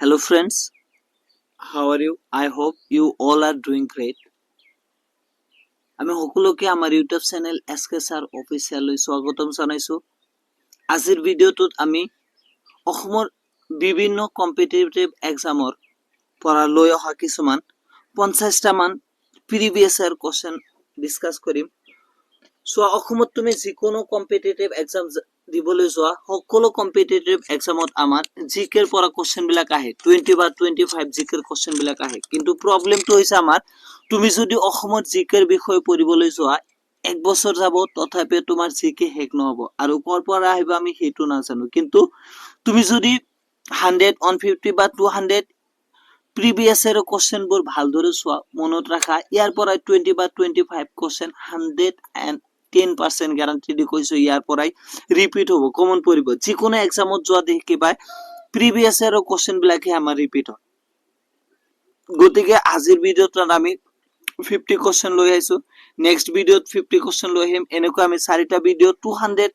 Hello friends, how are you? I hope you all are doing great. আমি সকলোকে আমাৰ YouTube channel এছকে sir অফিচিয়েললৈ স্বাগতম জনাইছো। আজিৰ ভিডিঅ'টোত আমি অসমৰ বিভিন্ন কম্পিটিটিভ এক্সামৰ পৰা লৈ অহা কিছুমান 50টা মান প্ৰিভিয়াছ ইয়াৰ কোৱেশ্চন ডিসকাস কৰিম। অসমত তুমি যিকোনো কম্পিটিটিভ এক্সাম দিবলৈ যোৱা সকলো কম্পিটিটিভ এক্সামত আমাৰ জিকেৰ পৰা কোৱেশ্চন বিলাক আহে 20 বা 25 জিকেৰ কোৱেশ্চন বিলাক আহে, কিন্তু প্ৰবলেমটো হৈছে আমাৰ তুমি যদি অসমত জিকেৰ বিষয় পঢ়িবলৈ যোৱা এক বছৰ যাব তথাপিও তোমাৰ জিকে শেষ নহব আৰু কৰ পৰা আহিব আমি সেইটো নাজানো। কিন্তু তুমি যদি 100 150 বা 200 প্ৰিভিয়াছ ইয়াৰ কোৱেশ্চন বোৰ ভালদৰে চোৱা, মনত ৰাখা ইয়াৰ পৰা 20 বা 25 কোৱেশ্চন 110% গ্যাৰান্টি দি কৈছো ইয়াৰ পৰাই ৰিপিট হ'ব, কমন পৰিব। যিকোনো এক্সামত যোৱা দেখিবা প্ৰিভিয়াছ ইয়াৰৰ কোৱেশ্চন বিলাকে আমাৰ ৰিপিট হয়। গতিকে আজিৰ ভিডিঅ'ত আমি 50 কোৱেশ্চন লৈ আহিছো, নেক্সট ভিডিঅ'ত 50 কোৱেশ্চন লৈ আহিম। এনেকৈ আমি 4টা ভিডিঅ 200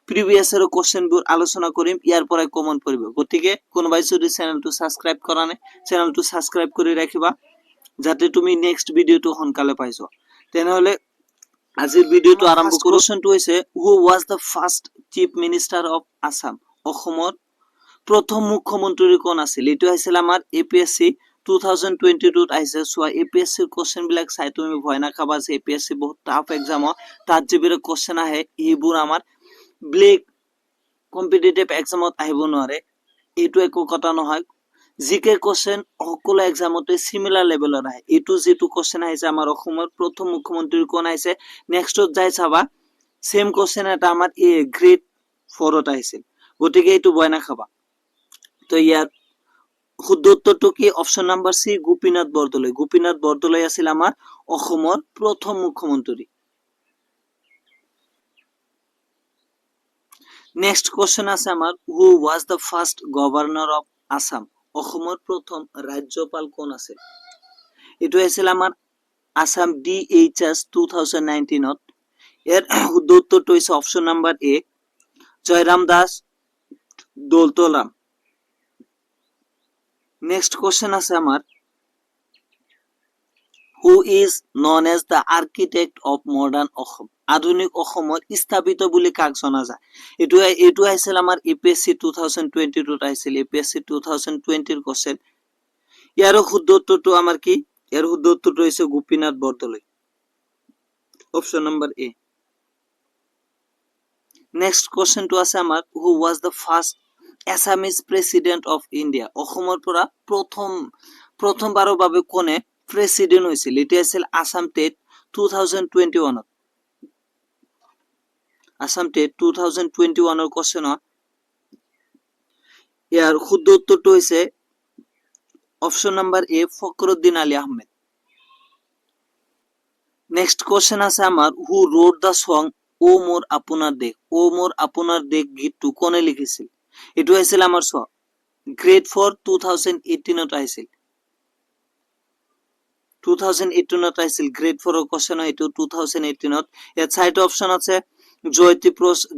প্ৰিভিয়াছ ইয়াৰৰ কোৱেশ্চন বোৰ আলোচনা কৰিম, ইয়াৰ পৰাই কমন পৰিব। গতিকে কোনোবাই যদি চেনেলটো সাবস্ক্ৰাইব কৰা নাই চেনেলটো সাবস্ক্ৰাইব কৰি ৰাখিবা যাতে তুমি নেক্সট ভিডিঅ'টো সোনকালে পাই যোৱা। তেনেহলে আজিৰ ভিডিঅ'টো আৰম্ভ কৰো। কোৱেশ্চনটো হৈছে who was the first chief minister of Assam? অসমৰ প্ৰথম মুখ্যমন্ত্ৰী কোন আছিল? এইটো আছিল আমাৰ এপিএসসি 2022 আহিছে। চোৱা এপিএসসি কোৱেশ্চন বিলাক চাই তুমি ভয় নাখাবা যে এপিএসসি বহুত টাফ এক্সাম হয়, তাত যিবিলাক কোৱেশ্চন আহে এইবোৰ আমাৰ ব্লেক কম্পিটিটিভ এক্সামত আহিব নোৱাৰে। এইটো একো কথা নহয়, জিকে কোৱেশ্চন সকলো এক্সামতে সিমিলাৰ লেভেলৰ আহে। এইটো যেটো কোৱেশ্চন আহিছে আমাৰ অসমৰ প্ৰথম মুখ্যমন্ত্ৰী কোন আহিছে, নেক্সটত যাই চাবা সেম কোৱেশ্চন এটা আমাৰ গ্ৰেড 4ত আহিছিল। গতিকে এইটো ভয় নাখাবা। তো ইয়াৰ শুদ্ধ উত্তৰটো কি? Option number C, Gopinath Bordoloi. Gopinath Bordoloi আছিল আমাৰ অসমৰ প্ৰথম মুখ্যমন্ত্ৰী। নেক্সট কোৱেশ্চন আছে আমাৰ who was the first governor of Assam? অসমৰ প্ৰথম ৰাজ্যপাল কোন আছিল? এইটো আছিল আমাৰ আসাম DHS 2019ত। ইয়াৰ শুদ্ধ উত্তৰটো হৈছে option number A, Jayram Das Daulatram. Next question আছে আমাৰ who is known as the architect of modern Assam? আধুনিক অসমৰ স্থাপিত বুলি কাক জনা যায়? এইটো আহিছিল আমাৰ এপিএসসি 2022ত আহিছিল, এপিএসসি 2020ৰ কোৱেশ্চন। ইয়াৰ শুদ্ধ উত্তৰটো আমাৰ কি? ইয়াৰ শুদ্ধ উত্তৰটো হৈছে Gopinath Bordoloi, option number A. Next কোৱেশ্চনটো আছে আমাৰ who was the first Assamese president of India? অসমৰ পৰা প্ৰথমবাৰৰ বাবে কোনে প্ৰেসিডেন্ট হৈছিল? এটি আছিল আসাম টেট 2021ত। আসাম টেট 2021ৰ কোৱেশ্চন। ইয়াৰ শুদ্ধ উত্তৰটো হৈছে option number A, Fakhruddin Ali Ahmed. Next question আছে আমাৰ হু ৰোড দ্য সং ও মোৰ আপোনাৰ দেশ? ও মোৰ আপোনাৰ দেশ গীতটো কোনে লিখিছিল? এইটো আছিল আমাৰ গ্ৰেড 4 2018ত আহিছিল। 2018ত আহিছিল, গ্ৰেড 4ৰ কোৱেশ্চন এইটো 2018ত। ইয়াত 4টা অপশন আছে,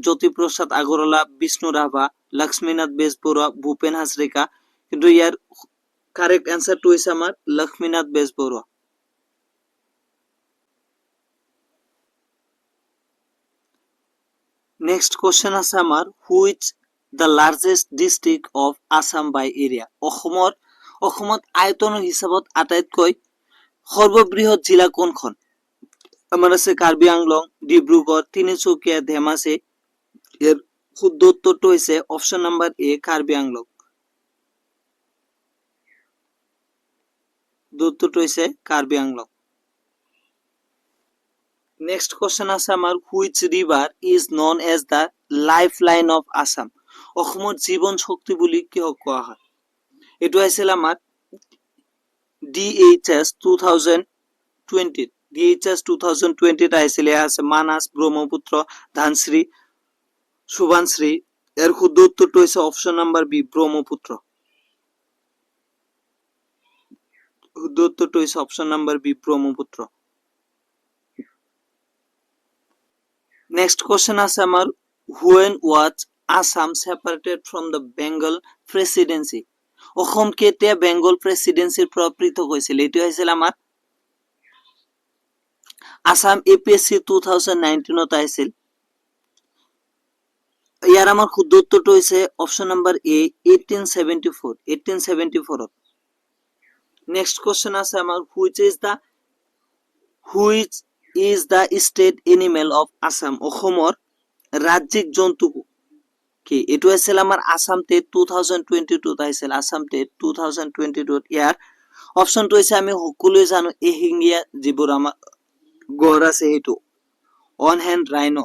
জ্যোতিপ্ৰসাদ আগৰৱালা, বিষ্ণু ৰাভা, লক্ষ্মীনাথ বেজবৰুৱা, ভূপেন হাজৰিকা। কিন্তু ইয়াৰ কাৰেক্ট এনসাৰটো হৈছে আমাৰ লক্ষ্মীনাথ বেজবৰুৱা। নেক্সট কোৱেশ্চন আছে আমাৰ which the largest district of Assam by area? অসমত আয়তনৰ হিচাপত আটাইতকৈ সৰ্ববৃহৎ জিলা কোনখন? আমাৰ আছে কাৰ্বি আংলং, ডিব্ৰুগড়, তিনিচুকীয়া, ধেমাজি। ইয়াৰ শুদ্ধ উত্তৰটো হৈছে option number A, Karbi Anglong. উত্তৰটো হৈছে কাৰ্বি আংলং। নেক্সট কোৱেশ্চন আছে আমাৰ which river is known as the life line of Assam? অসমৰ জীৱন শক্তি বুলি কিহক কোৱা হয়? এইটো আছিল আমাৰ DHS 2020ত। DHS 2020ত আহিছিল। এয়া আছে মানাস, ব্ৰহ্মপুত্ৰ, ধানশ্ৰী, সুবানশ্ৰী। ইয়াৰ শুদ্ধ উত্তৰটো হৈছে অপশন নাম্বাৰ বি, ব্ৰহ্মপুত্ৰ। শুদ্ধ উত্তৰটো হৈছে option number B, Brahmaputra. Next question আছে আমাৰ when was Assam separated from the Bengal presidency? Assam কেতিয়া বেংগল প্ৰেচিডেন্সিৰ পৰা পৃথক হৈছিল? এইটো হৈছিল আমাৰ আসাম APSC 2019 আহিছিল। ইয়াৰ আমাৰ শুদ্ধ উত্তৰটো হৈছে অপশ্যন নম্বৰ এ 1874 1874 নেক্সট কোশ্চেন আছে আমাৰ which is the state animal of Assam? অসমৰ ৰাজ্যিক জন্তু কি? এইটো আছিল আমাৰ আসাম টেট 2022 আহিছিল আসাম টেট 2022 ইয়াৰ অপশ্যনটো হৈছে আমি সকলোৱে জানো এশিঙীয়া যিবোৰ আমাৰ গড় আছে সেইটো one horned rhino.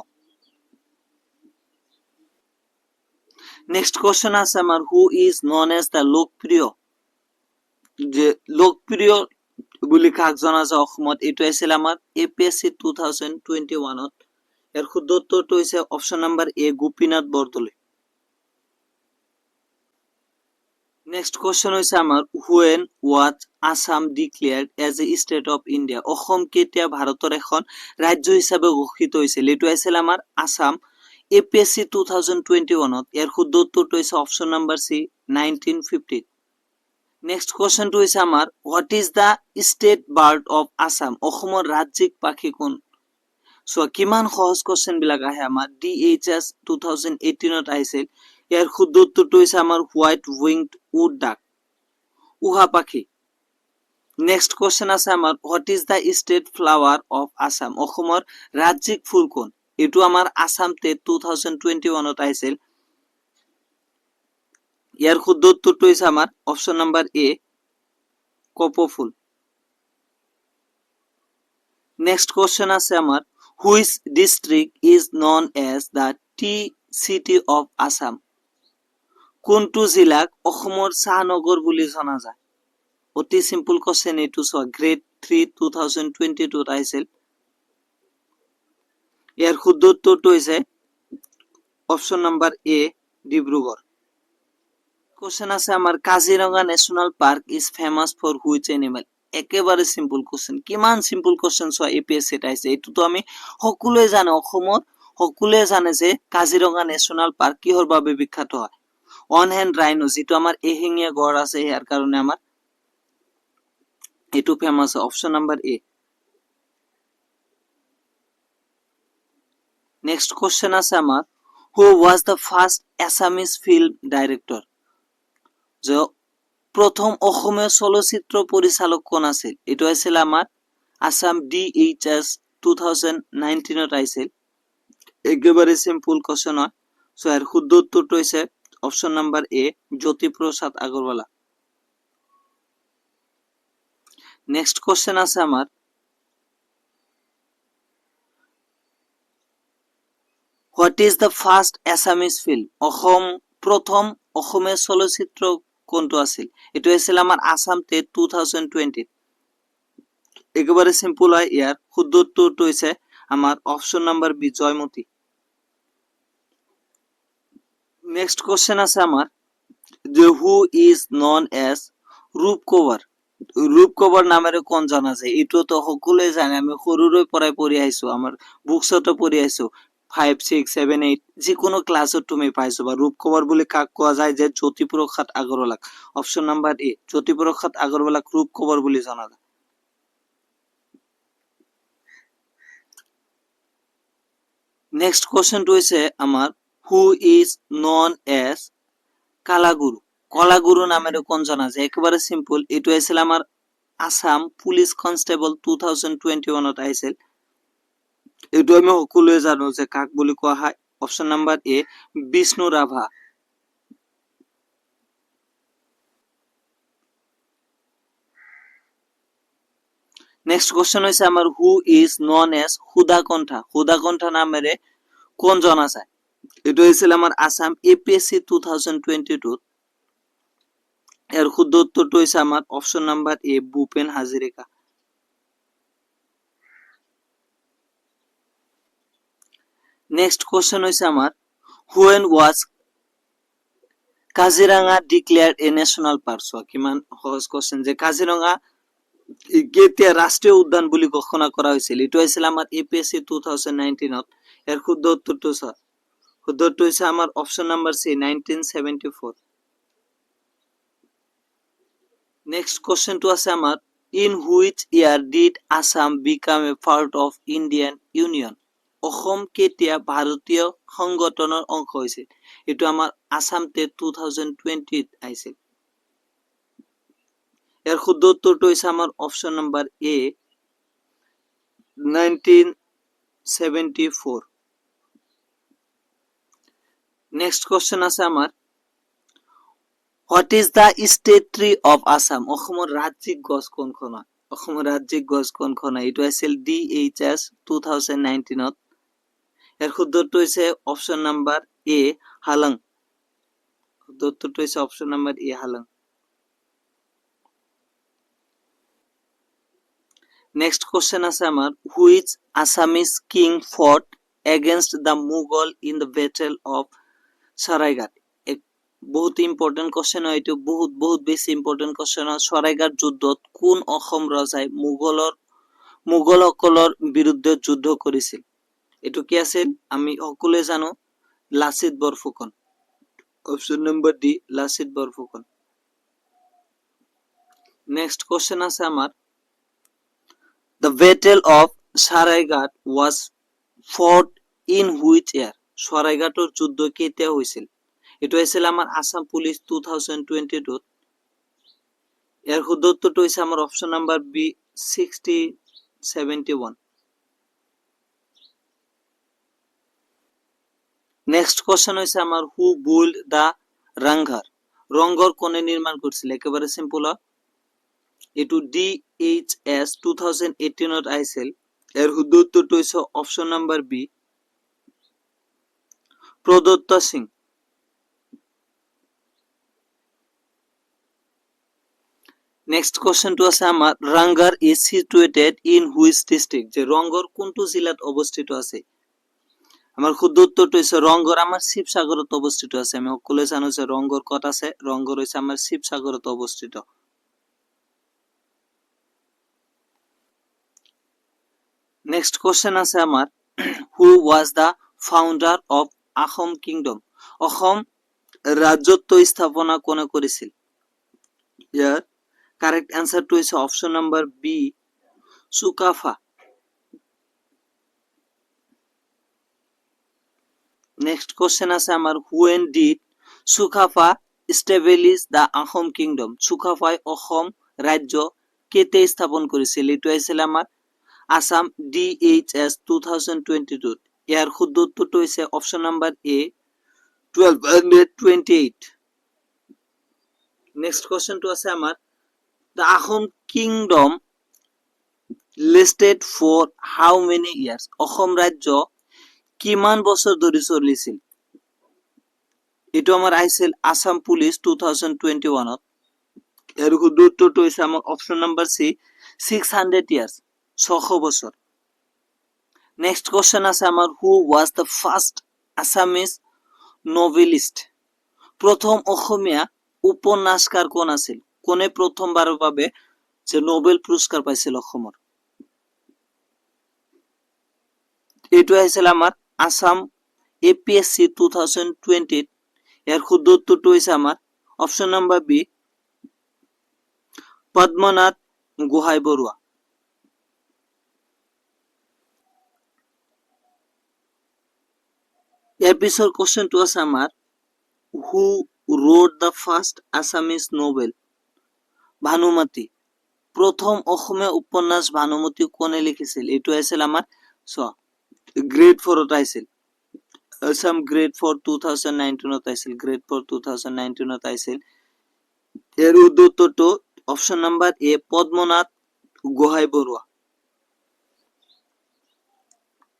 Next question আছে আমার who is known as the লোকপ্রিয় যে লোকপ্রিয় বুলি কাক জনা যায় অসমত? এইটো আছিল আমাৰ APSC 2021 ইয়াৰ শুদ্ধ উত্তৰটো হৈছে option number A Gopinath Bordoloi. Next question হৈছে আমাৰ when was Assam declared as a state of India? Assam কেতিয়া ভাৰতৰ এখন ৰাজ্য হিচাপে ঘোষিত হৈছিল? এইটো আছিল আমাৰ আসাম APSC 2021 ইয়াৰ শুদ্ধ উত্তৰটো হৈছে অপশ্যন নম্বৰ সি 1950। নেক্সট কোশ্চেনটো হৈছে আমাৰ what is the state bird of Assam? অসমৰ ৰাজ্যিক পাখি কোন? চ' কিমান সহজ কোশ্চেন বিলাক আহে আমাৰ DHS 2018 আহিছিল ইয়াৰ শুদ্ধ উত্তৰটো হৈছে আমাৰ হোৱাইট উইংড উড ডাক উহা পাখি। নেক্সট কোশ্চেন আছে আমাৰ what is the state flower of Assam? অসমৰ ৰাজ্যিক ফুল কোন? এইটো আমাৰ আসাম টেট 2021 আহিছিল ইয়াৰ শুদ্ধ উত্তৰটো হৈছে আমাৰ অপশ্যন নম্বৰ এ কপৌফুল। নেক্সট কোশ্চেন আছে আমাৰ which district is known as the tea city of Assam? কোনটো জিলাক অসমৰ চাহনগৰ বুলি জনা যায়? অতি সিম্পল কোশ্চেন এইটো চোৱা গ্ৰেড 3 2022 আহিছিল ইয়াৰ শুদ্ধ উত্তৰটো হৈছে option number A Dibrugarh. Question আছে আমাৰ Kaziranga national park is famous for which animal? একেবাৰে সিম্পল কোশ্চেন কিমান সিম্পল কোশ্চেন চোৱা APSC আহিছে এইটোতো আমি সকলোৱে জানো অসমৰ সকলোৱে জানে যে কাজিৰঙা ন্যাশনাল পাৰ্ক কিহৰ বাবে বিখ্যাত হয় অন হ্যান্ড ৰাইনো যেটো আমাৰ এশিঙীয়া গড় আছে ইয়াৰ কাৰণে আমাৰ এইটো famous option number A. Next question আছে আমাৰ who was the first Assamese film director? যে প্ৰথম অসমীয়া চলচ্চিত্ৰ পৰিচালক কোন আছিল? এইটো আছিল আমাৰ আসাম DHS 2019 আহিছিল একেবাৰে সিম্পল কোশ্চেন হয় সো এৰ শুদ্ধ উত্তৰটো হৈছে অপশ্যন নম্বৰ এ জ্যোতিপ্ৰসাদ আগৰৱালা। নেক্সট কোশ্চেন আছে আমাৰ what is the first Assamese film? প্ৰথম অসমীয়া চলচ্চিত্ৰ কোনটো আছিল? এইটো আছিল আমাৰ আসাম টেট 2020 একেবাৰে সিম্পল হয় ইয়াৰ শুদ্ধ উত্তৰটো হৈছে আমাৰ option number B Joymoti. Next question আছে আমাৰ যে who is known as Rupkonwar? Rupkonwar নামেৰে কোন জনা যায়? এইটো তো সকলোৱে জানে আমি সৰুৰে পৰাই পঢ়ি আহিছো আমাৰ বুকছতো পঢ়ি আহিছো 5, 6, 7, 8 যিকোনো ক্লাছত তুমি পাইছো বা ৰূপকোঁৱৰ বুলি কাক কোৱা যায়? যে জ্যোতিপ্ৰসাদ আগৰৱালাক। অপশ্যন নম্বৰ এ জ্যোতিপ্ৰসাদ আগৰৱালাক ৰূপকোঁৱৰ বুলি জনা যায়। নেক্সট কোশ্চেনটো হৈছে আমাৰ হু ইজ নন এজ কালাগুৰু? কলাগুৰু নামেৰে কোন জনা যায়? একেবাৰে সিম্পল এইটো আছিল আমাৰ আসাম পুলিশ কনস্টেবল 2021 আহিছিল এইটো আমি সকলোৱে জানো যে কাক বুলি কোৱা হয় অপশ্যন নম্বৰ এ বিষ্ণু ৰাভা। নেক্সট কোশ্চেন হৈছে আমাৰ হু ইজ নন এজ সুধাকণ্ঠা? সুধাকণ্ঠা নামেৰে কোন জনা যায়? এইটো হৈছিল আমাৰ আসাম APSC 2022 এৰ শুদ্ধ উত্তৰটো হৈছে আমাৰ অপশন নাম্বাৰ এ ভূপেন হাজৰিকা। নেক্সট কোশ্চেন হৈছে আমাৰ when was Kaziranga declared a national park? কিমান সহজ কোশ্চেন যে কাজিৰঙা কেতিয়া রাষ্ট্রীয় উদ্যান বুলি ঘোষণা করা হয়েছিল? এটো আছিল আমার APSC 2019 এর শুদ্ধ উত্তরটো শুদ্ধ উত্তর হচ্ছে আমার অপশন নাম্বার সি 1974। নেক্সট কুৱেশ্যনটো আছে আমাৰ in which year did Assam become a part of Indian union Assam কেতিয়া ভাৰতীয় সংগঠনৰ অংশ হৈছিল এইটো আমাৰ আছাম টেট 2020 আহিছিল ইয়াৰ শুদ্ধ উত্তৰটো হৈছে আমাৰ option number A 1974 next question আছে আমাৰ what is the state tree of Assam অসমৰ ৰাজ্যিক গছ কোনখন হয় অসমৰ ৰাজ্যিক গছ কোনখন হয় এইটো আছিল DHS 2019 ত ইয়াৰ শুদ্ধ উত্তৰ হৈছে অপশ্যন নম্বৰ এ হালং শুদ্ধ উত্তৰটো হৈছে অপশ্যন নম্বৰ এ হালং নেক্সট কোৱেশ্যন আছে আমাৰ which Assamese king fought against the Mughal in the battle of Saraighat বহুত ইম্পৰ্টেন্ট কোৱেশ্যন হয় এইটো বহুত বেছি ইম্পৰ্টেন্ট কোৱেশ্যন হয় সৰাইঘাট যুদ্ধত কোন অসম ৰজাই মোগলসকলৰ বিৰুদ্ধে যুদ্ধ কৰিছিল এইটো কি আছিল আমি সকলোৱে জানো Lachit Borphukan option number D Lachit Borphukan next question আছে আমাৰ the battle of Saraighat was fought in which ইয়াৰ সৰাইঘাটৰ যুদ্ধ কেতিয়া হৈছিল এইটো আছিল আমাৰ আসাম পুলিচ 2022 ইয়াৰ শুদ্ধ উত্তৰটো হৈছে আমাৰ option number B 6071 next question হৈছে আমাৰ হু বিল্ড দা ৰংঘৰ কোনে নিৰ্মাণ কৰিছিল একেবাৰে সিম্পল এইটো DHS 2018 ত আহিছিল ইয়াৰ শুদ্ধ উত্তৰটো হৈছে অপশ্যন নম্বৰ বি প্ৰদত্ত সিং নেক্সট কোৱেশ্যনটো আছে আমাৰ Rang Ghar is situated in which district যে ৰংঘৰ কোনটো জিলাত অৱস্থিত আছে আমাৰ শুদ্ধ উত্তৰটো হৈছে ৰংঘৰ আমাৰ শিৱসাগৰত অৱস্থিত আছে আমি সকলোৱে জানো যে ৰংঘৰ ক'ত আছে ৰংঘৰ হৈছে আমাৰ শিৱসাগৰত অৱস্থিত নেক্সট কোৱেশ্যন আছে আমাৰ who was the founder of Ahom kingdom Assam ৰাজত্ব স্থাপনা কোনে কৰিছিল ইয়াৰ কারেক্ট অ্যান্সারটো হচ্ছে option number B Sukapha next question আছে আমার when did Sukapha establish the Ahom kingdom সুকাফাই অসম রাজ্য কেতে স্থাপন করেছিল এটো আছিল আমার আসাম DHS 2022 ইয়ার শুদ্ধ উত্তরটো হচ্ছে অপশন নাম্বার এ 1228 নেক্সট কোশ্চেনটো আছে আমার The Ahom Kingdom lasted for how many years? Assam রাজ্য কিমান বছর ধরে চলিছিল এটো আমার আইছিল আসাম পুলিশ 2021 ত এর শুদ্ধ উত্তরটো হৈছে আমার অপশন নাম্বার সি 600 ইয়ার্স 600 বছর নেক্সট কোশ্চেন আছে আমার who was the first Assamese novelist প্রথম অসমীয়া উপন্যাসকাৰ কোন আছিল কোনে প্ৰথমবাৰৰ বাবে যে নোবেল পুৰস্কাৰ পাইছিল অসমৰ এইটো আহিছিল আমাৰ আসাম APSC 2020 ইয়াৰ শুদ্ধ উত্তৰটো হৈছে আমাৰ option number B Padmanath Gohain Baruah ইয়াৰ পিছৰ কোশ্চেনটো আছে আমাৰ হু wrote the first Assamese novel Bhanumati প্রথম অসমীয়া উপন্যাস ভানুমতি কোনে লিখিছিল এটো আছিল আমার গ্রেড 4 ত আইছিল আসাম গ্রেড 4 2019 ত আইছিল গ্রেড 4 2019 ত আইছিল এর উত্তরটো option number A Padmanath Gohain Baruah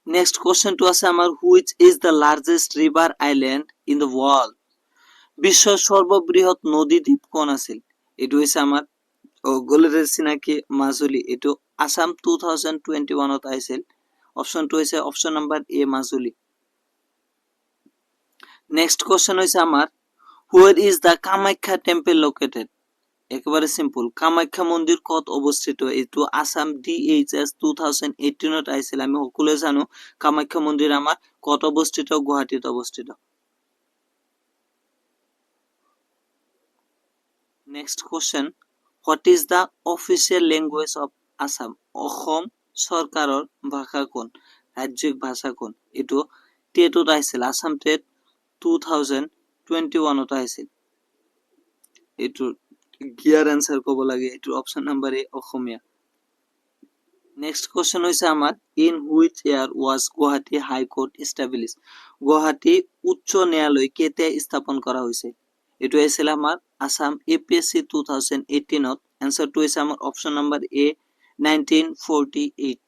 next কোশ্চেনটো আছে আমার which is the largest river island in the world বিশ্বের সর্ববৃহৎ নদী দ্বীপ কোন আছিল এটো হইছে আমার গোলের চিনাকি মাজুলী এটো আসাম 2021 ত আইছিল অপশনটো হইছে অপশন নাম্বার এ মাজুলী নেক্সট কোশ্চেন হইছে আমার where is the Kamakhya temple located একেবারে সিম্পল কামাখ্যা মন্দির কত অবস্থিত এটো আসাম DHS 2018 ত আইছিল আমি সকলোৱে জানো কামাখ্যা মন্দিৰ আমাৰ কত অবস্থিত গুৱাহাটীত অবস্থিত next question what is the official language of Assam? Assam চৰকাৰৰ ভাষা কোন? ৰাজ্যিক ভাষা কোন? এইটো টেটত আহিছিল, আছাম টেট 2021ত আহিছিল। এইটো গিয়াৰ এনসাৰ ক'ব লাগে, এইটো option number A Assamese. Next question হৈছে আমাৰ in which year was Guwahati high court establish? Guwahati উচ্চ ন্যায়ালয় কেতিয়া স্থাপন কৰা হৈছে? এইটো আছিল আমাৰ আছাম APSC 2018ত। এনসাৰটো হৈছে আমাৰ option number A 1948।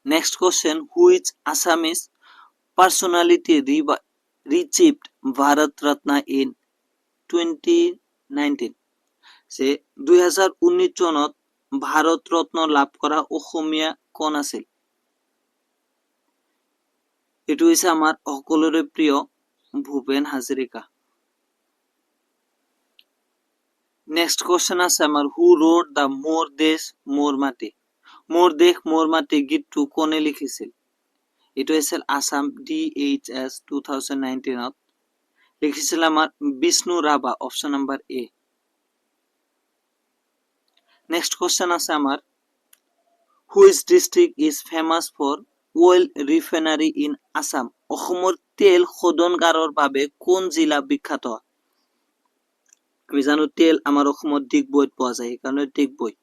Next question which Assamese personality received Bharat Ratna in 2019? যে 2019 চনত ভাৰত ৰত্ন লাভ কৰা অসমীয়া কোন আছিল? এইটো হৈছে আমাৰ সকলোৰে প্ৰিয় ভূপেন হাজৰিকা। নেক্সট কোৱেশ্চন আছে আমাৰ হু ৰোড দ্য মোৰ দেশ মোৰ মাটি? মোৰ দেশ মোৰ মাটি গীতটো কোনে লিখিছিল? এইটো আছিল আছাম DHS 2019ত। লিখিছিল আমাৰ Bishnu Rabha, option number A. Next question আছে আমাৰ which district is famous for oil refinery in Assam? অসমৰ তেল শোধনাগাৰৰ বাবে কোন জিলা বিখ্যাত? আমি জানো তেল আমাৰ অসমত ডিগবৈত পোৱা যায়, সেইকাৰণে Digboi,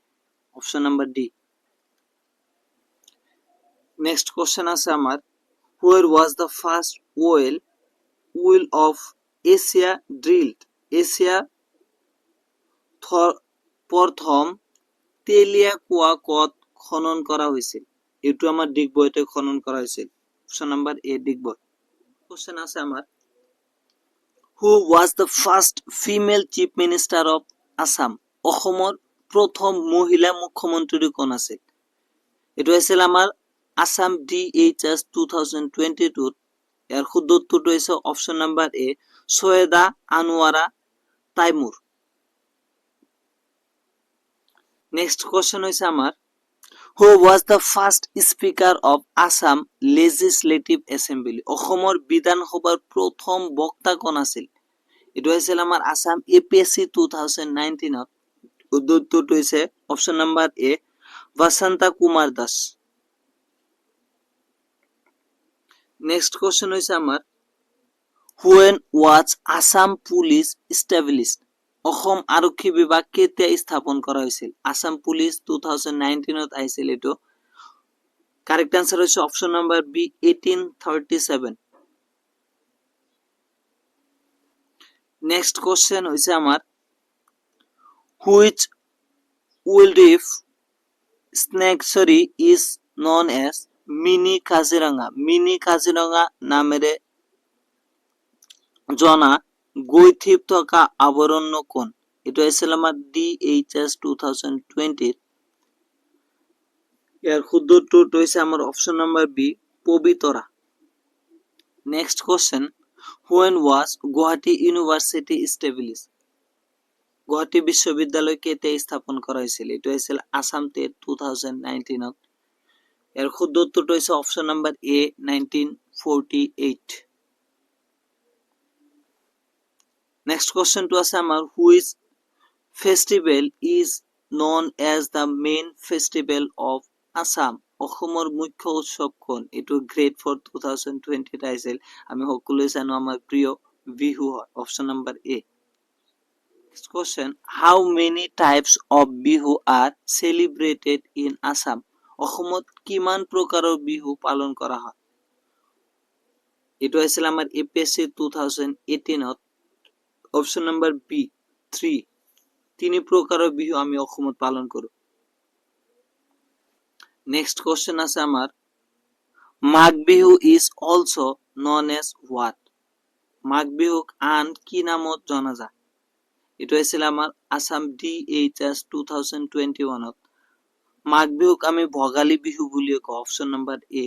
option number D. Next question আছে আমাৰ where was the first well of Asia drilled? Asia প্ৰথম তেলীয়া কুঁৱা ক'ত খনন কৰা হৈছিল? এইটো আমাৰ ডিগবৈতে খনন কৰা হৈছিল, অপশ্যন নাম্বাৰ এ ডিগবৈ। কোৱেশ্চন আছে আমাৰ who was the first female chief minister of Assam? অসমৰ প্ৰথম মহিলা মুখ্যমন্ত্ৰী কোন আছিল? এইটো আছিল আমাৰ আছাম DHS 2022ত। ইয়াৰ শুদ্ধ উত্তৰটো হৈছে অপশ্যন নাম্বাৰ এ Syeda Anowara Timur. Next question হৈছে আমাৰ who was the first speaker of Assam legislative assembly? অসমৰ বিধানসভাৰ প্ৰথম বক্তা কোন আছিল? এইটো আছিল আমাৰ আছাম APSC 2019ত। উত্তৰটো হৈছে অপশ্যন নাম্বাৰ এ বসন্ত কুমাৰ দাস। নেক্সট কোৱেশ্চন হৈছে আমাৰ when was Assam police established? Assam আৰক্ষী বিভাগ কেতিয়া স্থাপন কৰা হৈছিল? আছাম পুলিচ 2019ত আহিছিল। এইটো কাৰেক্ট আনসাৰ হৈছে option number B 1837। Next question হৈছে আমাৰ which wildlife sanctuary is known as mini Kaziranga? Mini Kaziranga নামেৰে জনা গৈথিপ থকা আৱৰণ্য কোন? এইটো আছিল আমাৰ DHS 2020ত। ইয়াৰ শুদ্ধ উত্তৰটো হৈছে আমাৰ option number B Pobitora. Next question when was Guwahati university established? Guwahati বিশ্ববিদ্যালয় কেতিয়া স্থাপন কৰা হৈছিল? এইটো আছিল আছাম টেট 2019ত। ইয়াৰ শুদ্ধ উত্তৰটো হৈছে অপশ্যন নাম্বাৰ এ 1948। নেক্সট কোৱেশ্চনটো আছে আমাৰ which festival is known as the main festival of Assam? অসমৰ মুখ্য উৎসৱ কোন? এইটো গ্ৰেড 4 2020ত আহিছিল। আমি সকলোৱে জানো আমাৰ প্ৰিয় বিহু হয়, option number A. Next question how many types of Bihu are celebrated in Assam? অসমত কিমান প্ৰকাৰৰ বিহু পালন কৰা হয়? এইটো আছিল আমাৰ APSC 2018ত। Option number B 3। 3 প্ৰকাৰৰ বিহু আমি অসমত পালন কৰো। নেক্সট কোৱেশ্চন আছে আমাৰ Magh Bihu is also known as what? মাঘ বিহুক আন কি নামত জনা যায়? এইটো আছিল আমাৰ আছাম DHS 2021ত। মাঘ বিহুক আমি ভোগালী বিহু বুলি কওঁ, অপশ্যন নাম্বাৰ এ।